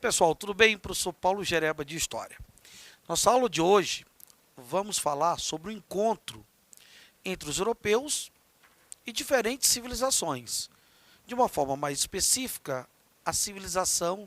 Pessoal, tudo bem? Professor Paulo Gereba de História. Nossa aula de hoje, vamos falar sobre o encontro entre os europeus e diferentes civilizações. De uma forma mais específica, a civilização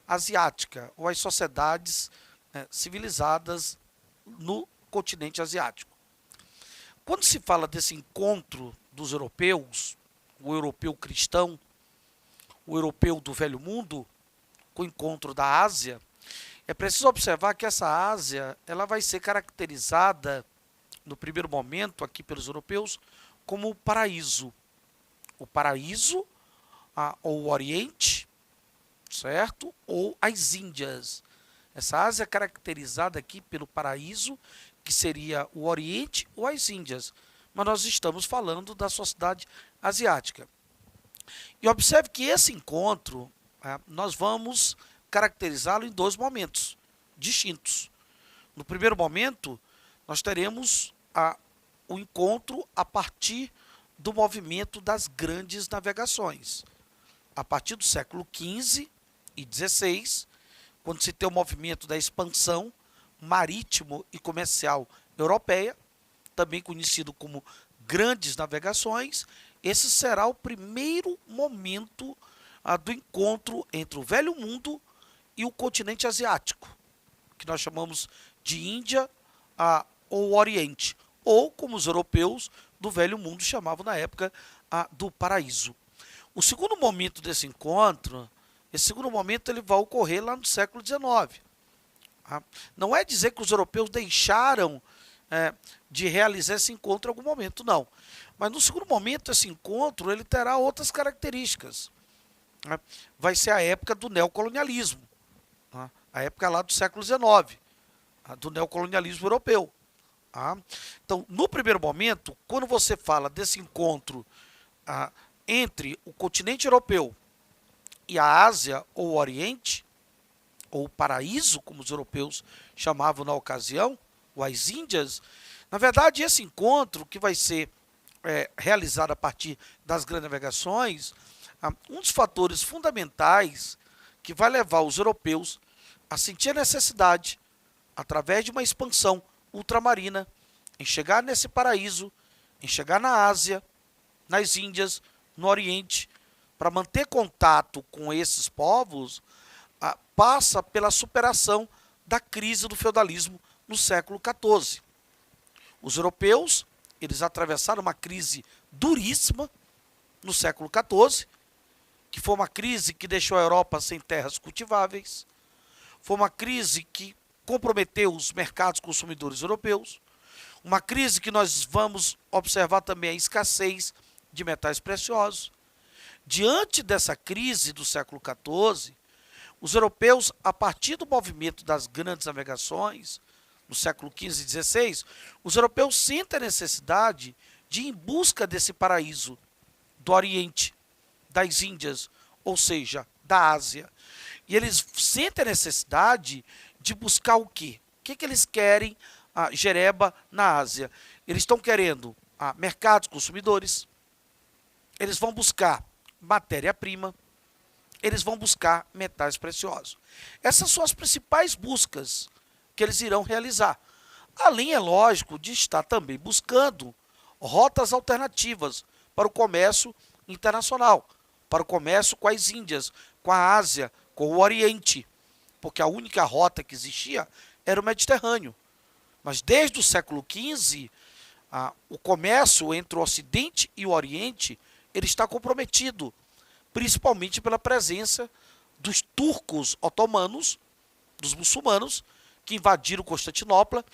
asiática, ou as sociedades civilizadas no continente asiático. Quando se fala desse encontro dos europeus, o europeu cristão, o europeu do Velho Mundo, com o encontro da Ásia, é preciso observar que essa Ásia ela vai ser caracterizada, no primeiro momento, aqui pelos europeus, como o paraíso. O paraíso, ou o Oriente, certo? Ou as Índias. Essa Ásia é caracterizada aqui pelo paraíso, que seria o Oriente ou as Índias. Mas nós estamos falando da sociedade asiática. E observe que esse encontro, nós vamos caracterizá-lo em dois momentos distintos. No primeiro momento, nós teremos o encontro a partir do movimento das grandes navegações. A partir do século XV e XVI, quando se tem o movimento da expansão marítimo e comercial europeia, também conhecido como grandes navegações, esse será o primeiro momento do encontro entre o Velho Mundo e o continente asiático, que nós chamamos de Índia ou Oriente, ou como os europeus do Velho Mundo chamavam na época do paraíso. O segundo momento desse encontro, esse segundo momento ele vai ocorrer lá no século XIX. Não é dizer que os europeus deixaram de realizar esse encontro em algum momento, não. Mas no segundo momento, esse encontro ele terá outras características. Vai ser a época do neocolonialismo, a época lá do século XIX, do neocolonialismo europeu. Então, no primeiro momento, quando você fala desse encontro entre o continente europeu e a Ásia ou o Oriente, ou o paraíso, como os europeus chamavam na ocasião, ou as Índias, na verdade, esse encontro que vai ser realizado a partir das grandes navegações, um dos fatores fundamentais que vai levar os europeus a sentir a necessidade, através de uma expansão ultramarina, em chegar nesse paraíso, em chegar na Ásia, nas Índias, no Oriente, para manter contato com esses povos, passa pela superação da crise do feudalismo no século XIV. Os europeus, eles atravessaram uma crise duríssima no século XIV, que foi uma crise que deixou a Europa sem terras cultiváveis, foi uma crise que comprometeu os mercados consumidores europeus, uma crise que nós vamos observar também a escassez de metais preciosos. Diante dessa crise do século XIV, os europeus, a partir do movimento das grandes navegações, no século XV e XVI, os europeus sentem a necessidade de ir em busca desse paraíso do Oriente, das Índias, ou seja, da Ásia. E eles sentem a necessidade de buscar o quê? O que eles querem, Gereba, na Ásia? Eles estão querendo mercados consumidores, eles vão buscar matéria-prima, eles vão buscar metais preciosos. Essas são as principais buscas que eles irão realizar. Além, é lógico, de estar também buscando rotas alternativas para o comércio internacional, para o comércio com as Índias, com a Ásia, com o Oriente, porque a única rota que existia era o Mediterrâneo. Mas desde o século XV, o comércio entre o Ocidente e o Oriente ele está comprometido, principalmente pela presença dos turcos otomanos, dos muçulmanos, que invadiram Constantinopla,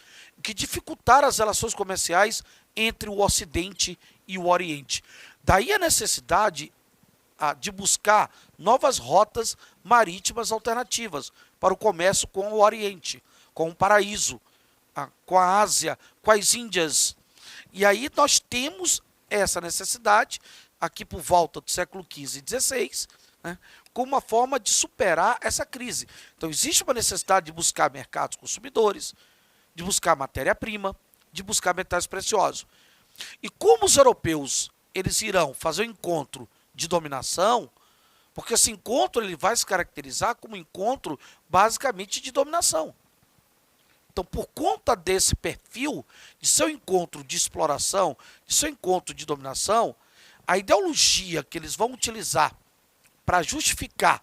que dificultaram as relações comerciais entre o Ocidente e o Oriente. Daí a necessidade de buscar novas rotas marítimas alternativas para o comércio com o Oriente, com o paraíso, com a Ásia, com as Índias. E aí nós temos essa necessidade, aqui por volta do século XV e XVI, como uma forma de superar essa crise. Então existe uma necessidade de buscar mercados consumidores, de buscar matéria-prima, de buscar metais preciosos. E como os europeus eles irão fazer um encontro de dominação, Porque esse encontro ele vai se caracterizar como um encontro basicamente de dominação. Então, por conta desse perfil, de seu encontro de exploração, de seu encontro de dominação, a ideologia que eles vão utilizar para justificar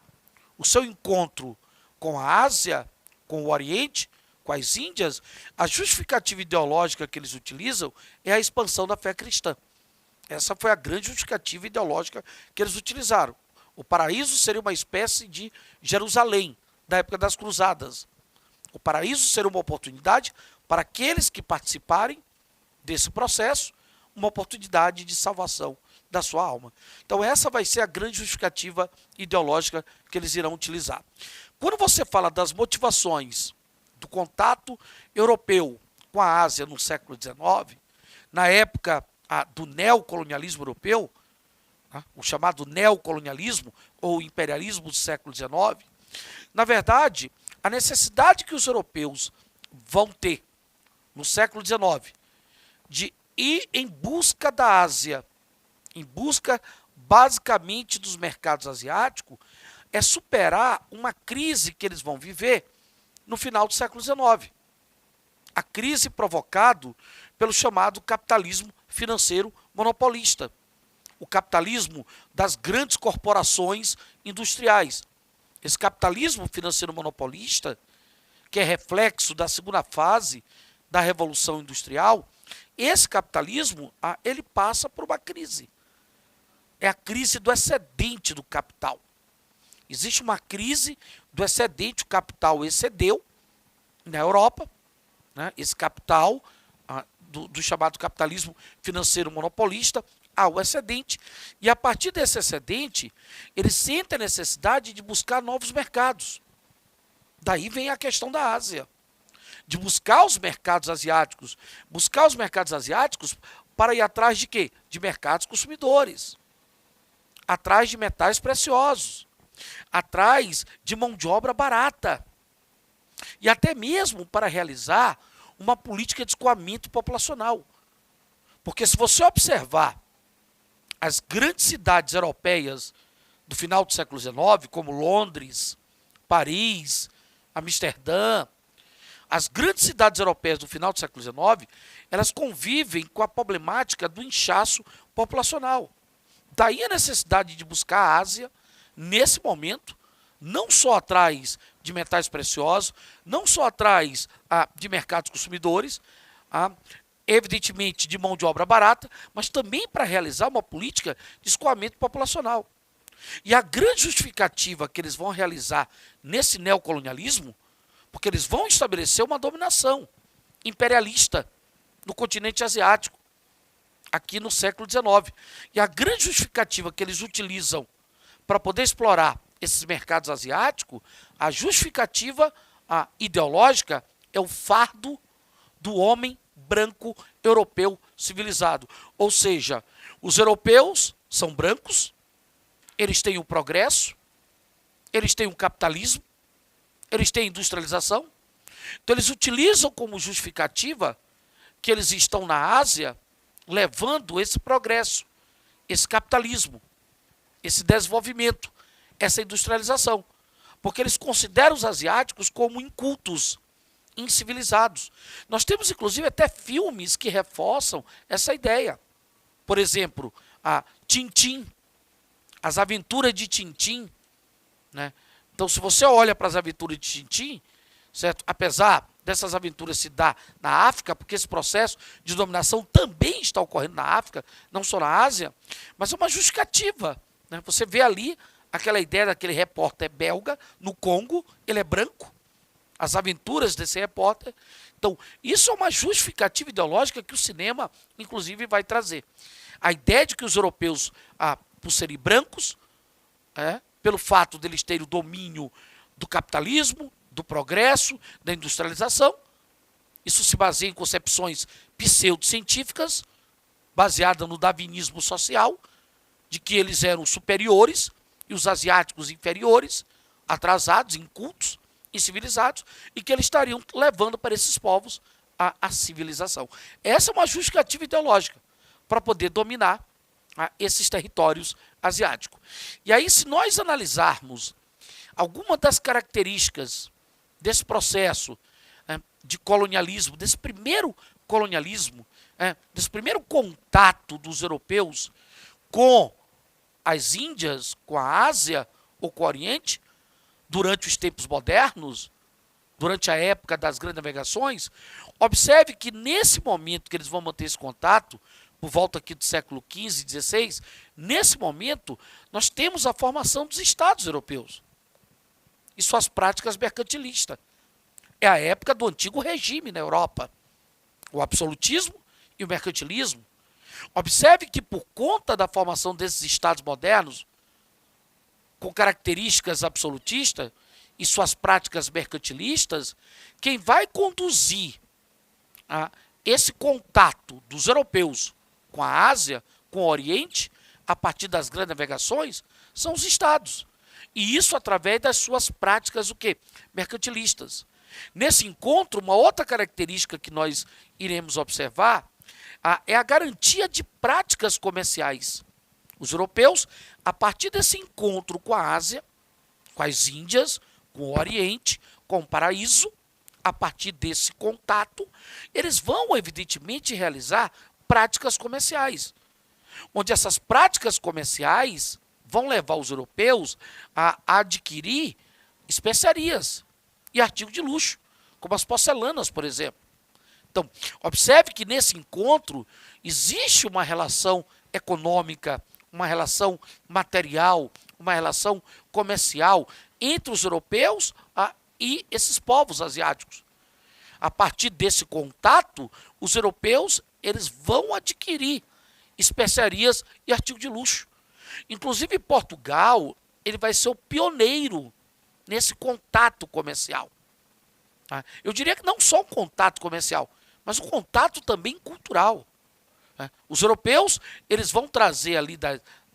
o seu encontro com a Ásia, com o Oriente, com as Índias, a justificativa ideológica que eles utilizam é a expansão da fé cristã. Essa foi a grande justificativa ideológica que eles utilizaram. O paraíso seria uma espécie de Jerusalém, da época das cruzadas. O paraíso seria uma oportunidade para aqueles que participarem desse processo, uma oportunidade de salvação da sua alma. Então essa vai ser a grande justificativa ideológica que eles irão utilizar. Quando você fala das motivações do contato europeu com a Ásia no século XIX, na época do neocolonialismo europeu, o chamado neocolonialismo ou imperialismo do século XIX, na verdade, a necessidade que os europeus vão ter no século XIX de ir em busca da Ásia, em busca basicamente dos mercados asiáticos, é superar uma crise que eles vão viver no final do século XIX. A crise provocada pelo chamado capitalismo financeiro monopolista. O capitalismo das grandes corporações industriais. Esse capitalismo financeiro monopolista, que é reflexo da segunda fase da Revolução Industrial, esse capitalismo, ele passa por uma crise. É a crise do excedente do capital. Existe uma crise do excedente, o capital excedeu na Europa, né? Esse capital do chamado capitalismo financeiro monopolista ao excedente, e a partir desse excedente, eles sentem a necessidade de buscar novos mercados. Daí vem a questão da Ásia, de buscar os mercados asiáticos. Buscar os mercados asiáticos para ir atrás de quê? De mercados consumidores, atrás de metais preciosos, atrás de mão de obra barata, e até mesmo para realizar uma política de escoamento populacional. Porque se você observar as grandes cidades europeias do final do século XIX, como Londres, Paris, Amsterdã, as grandes cidades europeias do final do século XIX, elas convivem com a problemática do inchaço populacional. Daí a necessidade de buscar a Ásia, nesse momento, não só atrás de metais preciosos, não só atrás de mercados consumidores, evidentemente de mão de obra barata, mas também para realizar uma política de escoamento populacional. E a grande justificativa que eles vão realizar nesse neocolonialismo, porque eles vão estabelecer uma dominação imperialista no continente asiático, aqui no século XIX. E a grande justificativa que eles utilizam para poder explorar esses mercados asiáticos, a justificativa ideológica é o fardo do homem branco europeu civilizado. Ou seja, os europeus são brancos, eles têm o progresso, eles têm o capitalismo, eles têm a industrialização. Então eles utilizam como justificativa que eles estão na Ásia levando esse progresso, esse capitalismo, esse desenvolvimento, essa industrialização. Porque eles consideram os asiáticos como incultos, incivilizados. Nós temos, inclusive, até filmes que reforçam essa ideia. Por exemplo, a Tintin, as aventuras de Tintin, né? Então, se você olha para as aventuras de Tintin, certo? Apesar dessas aventuras se dar na África, porque esse processo de dominação também está ocorrendo na África, não só na Ásia, mas é uma justificativa, né? Você vê ali aquela ideia daquele repórter belga no Congo, ele é branco, as aventuras desse repórter. Então, isso é uma justificativa ideológica que o cinema, inclusive, vai trazer. A ideia de que os europeus, por serem brancos, pelo fato deles terem o domínio do capitalismo, do progresso, da industrialização, isso se baseia em concepções pseudocientíficas, baseadas no darwinismo social, de que eles eram superiores e os asiáticos inferiores, atrasados, incultos, incivilizados, e que eles estariam levando para esses povos a civilização. Essa é uma justificativa ideológica para poder dominar esses territórios asiático. E aí, se nós analisarmos algumas das características desse processo de colonialismo, desse primeiro colonialismo, desse primeiro contato dos europeus com as Índias, com a Ásia ou com o Oriente, durante os tempos modernos, durante a época das grandes navegações, observe que nesse momento que eles vão manter esse contato, por volta aqui do século XV e XVI, nesse momento nós temos a formação dos estados europeus e suas práticas mercantilistas. É a época do antigo regime na Europa, o absolutismo e o mercantilismo. Observe que por conta da formação desses estados modernos, com características absolutistas e suas práticas mercantilistas, quem vai conduzir esse contato dos europeus com a Ásia, com o Oriente, a partir das grandes navegações, são os estados. E isso através das suas práticas o quê? Mercantilistas. Nesse encontro, uma outra característica que nós iremos observar é a garantia de práticas comerciais. Os europeus, a partir desse encontro com a Ásia, com as Índias, com o Oriente, com o paraíso, a partir desse contato, eles vão, evidentemente, realizar práticas comerciais, onde essas práticas comerciais vão levar os europeus a adquirir especiarias e artigos de luxo, como as porcelanas, por exemplo. Então, observe que nesse encontro existe uma relação econômica, uma relação material, uma relação comercial entre os europeus e esses povos asiáticos. A partir desse contato, os europeus eles vão adquirir especiarias e artigos de luxo. Inclusive, Portugal ele vai ser o pioneiro nesse contato comercial. Eu diria que não só um contato comercial, mas um contato também cultural. Os europeus eles vão trazer ali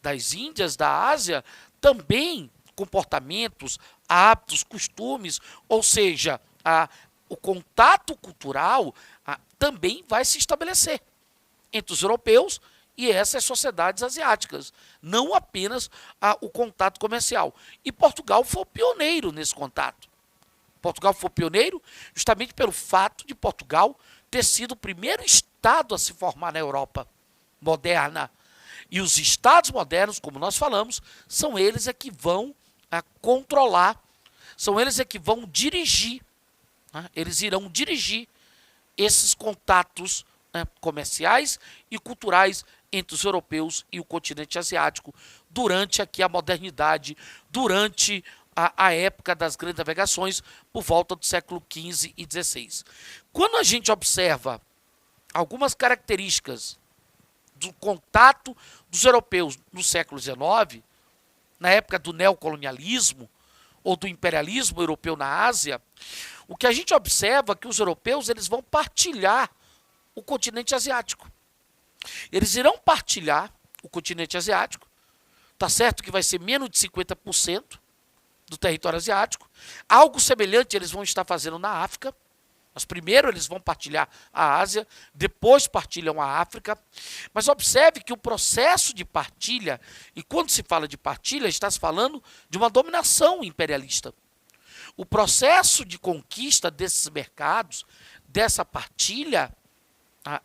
das Índias, da Ásia, também comportamentos, hábitos, costumes, ou seja, o contato cultural também vai se estabelecer entre os europeus e essas sociedades asiáticas, não apenas o contato comercial. E Portugal foi o pioneiro nesse contato. Portugal foi pioneiro justamente pelo fato de Portugal ter sido o primeiro estado a se formar na Europa moderna. E os estados modernos, como nós falamos, são eles que vão controlar, são eles que vão dirigir, eles irão dirigir esses contatos comerciais e culturais entre os europeus e o continente asiático durante aqui a modernidade, durante a época das grandes navegações, por volta do século XV e XVI. Quando a gente observa algumas características do contato dos europeus no século XIX, na época do neocolonialismo ou do imperialismo europeu na Ásia, o que a gente observa é que os europeus eles vão partilhar o continente asiático. Eles irão partilhar o continente asiático, tá certo que vai ser menos de 50% do território asiático. Algo semelhante eles vão estar fazendo na África, mas primeiro eles vão partilhar a Ásia, depois partilham a África. Mas observe que o processo de partilha, e quando se fala de partilha, está se falando de uma dominação imperialista. O processo de conquista desses mercados, dessa partilha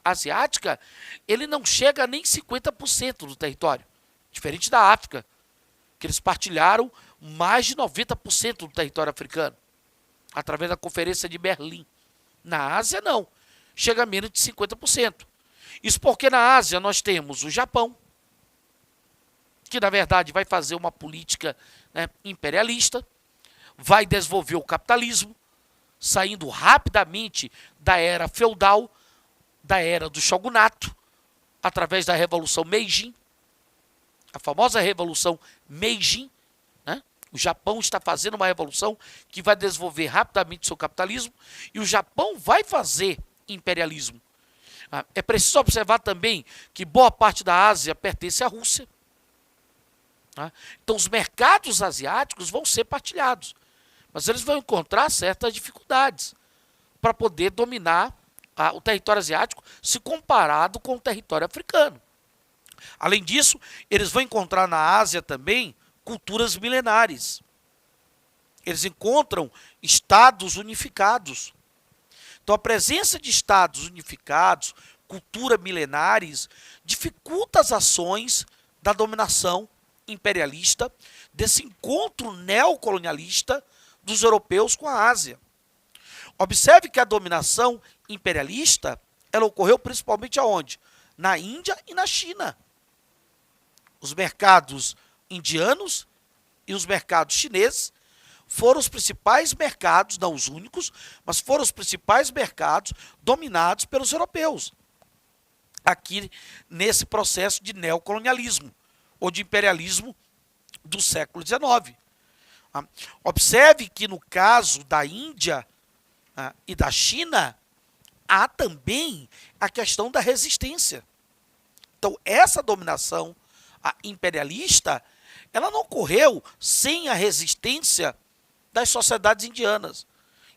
asiática, ele não chega a nem 50% do território, diferente da África, que eles partilharam mais de 90% do território africano, através da Conferência de Berlim. Na Ásia, não. Chega a menos de 50%. Isso porque na Ásia nós temos o Japão, que na verdade vai fazer uma política imperialista, vai desenvolver o capitalismo, saindo rapidamente da era feudal, da era do shogunato, através da Revolução Meiji, a famosa Revolução Meiji. O Japão está fazendo uma revolução que vai desenvolver rapidamente seu capitalismo e o Japão vai fazer imperialismo. É preciso observar também que boa parte da Ásia pertence à Rússia. Então os mercados asiáticos vão ser partilhados, mas eles vão encontrar certas dificuldades para poder dominar o território asiático se comparado com o território africano. Além disso, eles vão encontrar na Ásia também culturas milenares. Eles encontram estados unificados. Então, a presença de estados unificados, cultura milenares, dificulta as ações da dominação imperialista, desse encontro neocolonialista dos europeus com a Ásia. Observe que a dominação imperialista, ela ocorreu principalmente aonde? Na Índia e na China. Os mercados indianos e os mercados chineses foram os principais mercados, não os únicos, mas foram os principais mercados dominados pelos europeus, aqui nesse processo de neocolonialismo, ou de imperialismo do século XIX. Observe que no caso da Índia e da China, há também a questão da resistência. Então, essa dominação imperialista, ela não ocorreu sem a resistência das sociedades indianas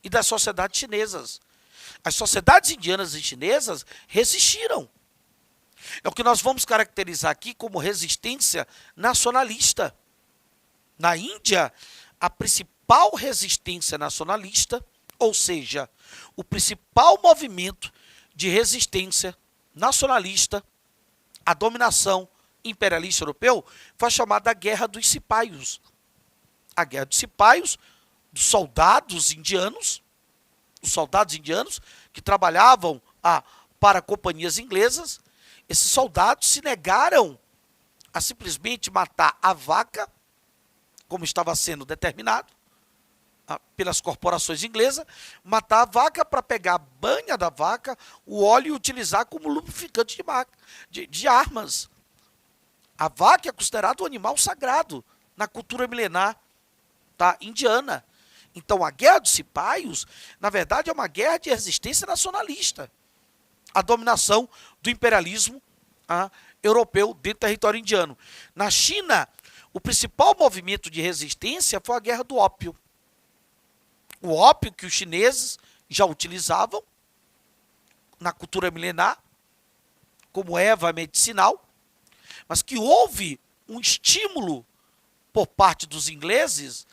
e das sociedades chinesas. As sociedades indianas e chinesas resistiram. É o que nós vamos caracterizar aqui como resistência nacionalista. Na Índia, a principal resistência nacionalista, ou seja, o principal movimento de resistência nacionalista à dominação imperialista europeu foi a chamada Guerra dos Cipaios. A Guerra dos Cipaios, dos soldados indianos, os soldados indianos que trabalhavam para companhias inglesas. Esses soldados se negaram a simplesmente matar a vaca, como estava sendo determinado pelas corporações inglesas, matar a vaca para pegar a banha da vaca, o óleo e utilizar como lubrificante de armas. A vaca é considerada um animal sagrado na cultura milenar indiana. Então, a Guerra dos Cipaios, na verdade, é uma guerra de resistência nacionalista à dominação do imperialismo europeu dentro do território indiano. Na China, o principal movimento de resistência foi a Guerra do Ópio. O ópio que os chineses já utilizavam na cultura milenar, como erva medicinal, mas que houve um estímulo por parte dos ingleses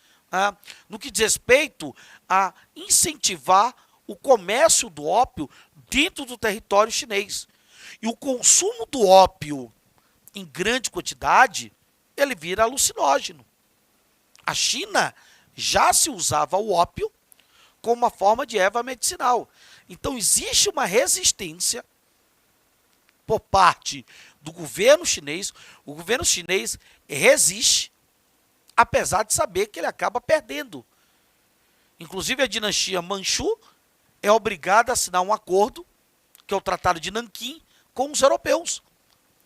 no que diz respeito a incentivar o comércio do ópio dentro do território chinês. E o consumo do ópio em grande quantidade, ele vira alucinógeno. A China já se usava o ópio como uma forma de erva medicinal. Então existe uma resistência por parte do governo chinês. O governo chinês resiste, apesar de saber que ele acaba perdendo. Inclusive a dinastia Manchu é obrigada a assinar um acordo, que é o Tratado de Nanquim, com os europeus.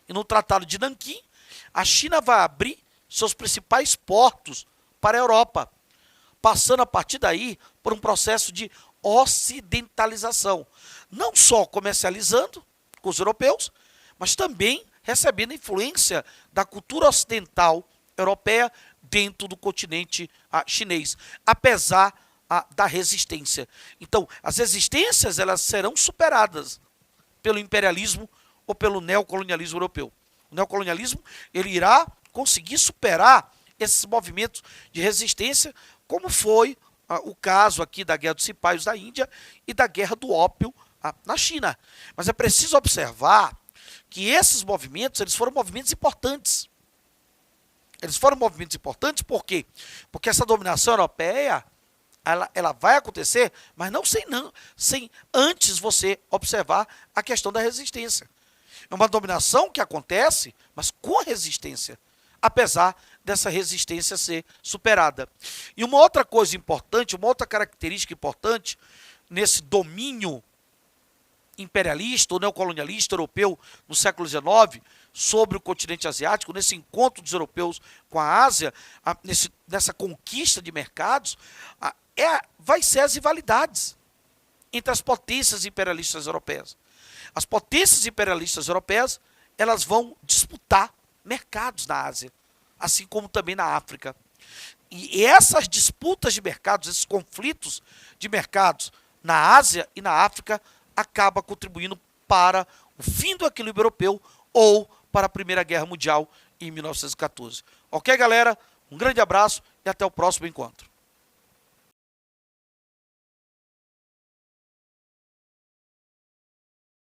E no Tratado de Nanquim, a China vai abrir seus principais portos para a Europa, passando a partir daí por um processo de ocidentalização. Não só comercializando com os europeus, mas também recebendo influência da cultura ocidental europeia dentro do continente chinês, apesar da resistência. Então, as resistências elas serão superadas pelo imperialismo ou pelo neocolonialismo europeu. O neocolonialismo ele irá conseguir superar esses movimentos de resistência, como foi o caso aqui da Guerra dos Cipaios da Índia e da Guerra do Ópio na China. Mas é preciso observar que esses movimentos eles foram movimentos importantes. Eles foram movimentos importantes por quê? Porque essa dominação europeia ela vai acontecer, mas não sem antes você observar a questão da resistência. É uma dominação que acontece, mas com resistência, apesar dessa resistência ser superada. E uma outra coisa importante, uma outra característica importante nesse domínio imperialista ou neocolonialista europeu no século XIX sobre o continente asiático, nesse encontro dos europeus com a Ásia, nessa conquista de mercados, vai ser as rivalidades entre as potências imperialistas europeias. As potências imperialistas europeias, elas vão disputar mercados na Ásia, assim como também na África. E essas disputas de mercados, esses conflitos de mercados na Ásia e na África, acaba contribuindo para o fim do equilíbrio europeu ou para a Primeira Guerra Mundial em 1914. Ok, galera? Um grande abraço e até o próximo encontro.